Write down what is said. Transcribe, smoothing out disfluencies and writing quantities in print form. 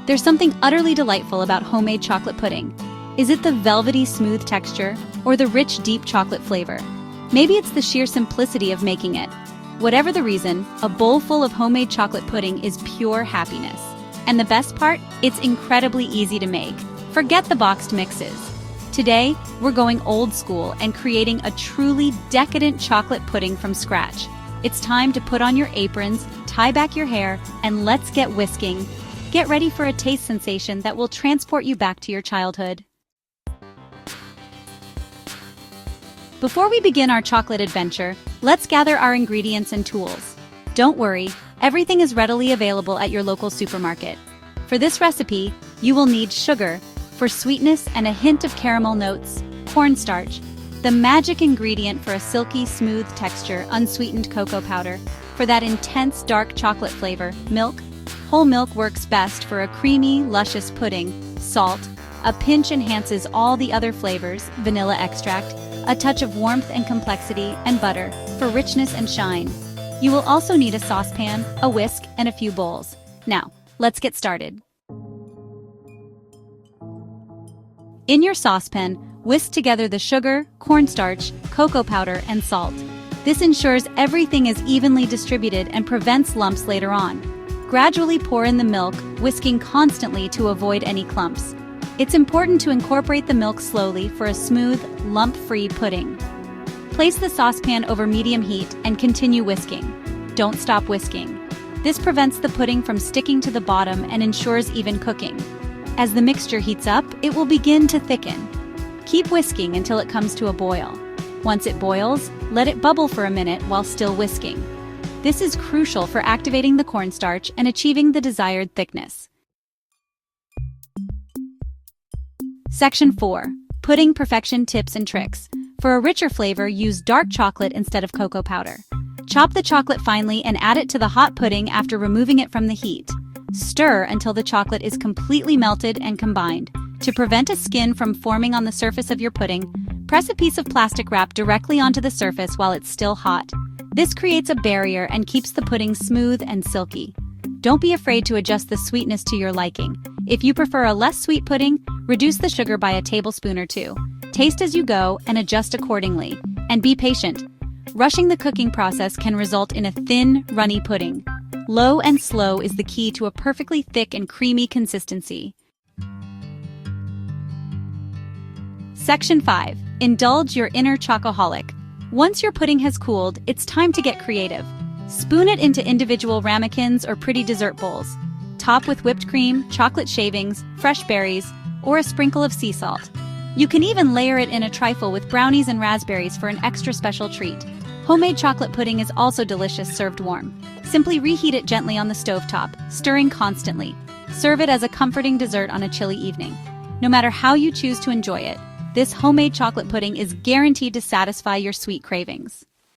There's something utterly delightful about homemade chocolate pudding. Is it the velvety smooth texture or the rich deep chocolate flavor? Maybe it's the sheer simplicity of making it. Whatever the reason, a bowl full of homemade chocolate pudding is pure happiness. And the best part, it's incredibly easy to make. Forget the boxed mixes. Today, we're going old school and creating a truly decadent chocolate pudding from scratch. It's time to put on your aprons, tie back your hair, and let's get whisking. Get ready for a taste sensation that will transport you back to your childhood. Before we begin our chocolate adventure, let's gather our ingredients and tools. Don't worry, everything is readily available at your local supermarket. For this recipe, you will need sugar, for sweetness and a hint of caramel notes, cornstarch, the magic ingredient for a silky, smooth texture, unsweetened cocoa powder, for that intense dark chocolate flavor, milk. Whole milk works best for a creamy, luscious pudding, salt, a pinch enhances all the other flavors, vanilla extract, a touch of warmth and complexity, and butter, for richness and shine. You will also need a saucepan, a whisk, and a few bowls. Now, let's get started. In your saucepan, whisk together the sugar, cornstarch, cocoa powder, and salt. This ensures everything is evenly distributed and prevents lumps later on. Gradually pour in the milk, whisking constantly to avoid any clumps. It's important to incorporate the milk slowly for a smooth, lump-free pudding. Place the saucepan over medium heat and continue whisking. Don't stop whisking. This prevents the pudding from sticking to the bottom and ensures even cooking. As the mixture heats up, it will begin to thicken. Keep whisking until it comes to a boil. Once it boils, let it bubble for a minute while still whisking. This is crucial for activating the cornstarch and achieving the desired thickness. Section 4. Pudding Perfection Tips and Tricks. For a richer flavor, use dark chocolate instead of cocoa powder. Chop the chocolate finely and add it to the hot pudding after removing it from the heat. Stir until the chocolate is completely melted and combined. To prevent a skin from forming on the surface of your pudding, press a piece of plastic wrap directly onto the surface while it's still hot. This creates a barrier and keeps the pudding smooth and silky. Don't be afraid to adjust the sweetness to your liking. If you prefer a less sweet pudding, reduce the sugar by a tablespoon or two. Taste as you go and adjust accordingly. And be patient. Rushing the cooking process can result in a thin, runny pudding. Low and slow is the key to a perfectly thick and creamy consistency. Section 5. Indulge your inner chocoholic. Once your pudding has cooled, it's time to get creative. Spoon it into individual ramekins or pretty dessert bowls. Top with whipped cream, chocolate shavings, fresh berries, or a sprinkle of sea salt. You can even layer it in a trifle with brownies and raspberries for an extra special treat. Homemade chocolate pudding is also delicious served warm. Simply reheat it gently on the stovetop, stirring constantly. Serve it as a comforting dessert on a chilly evening. No matter how you choose to enjoy it, this homemade chocolate pudding is guaranteed to satisfy your sweet cravings.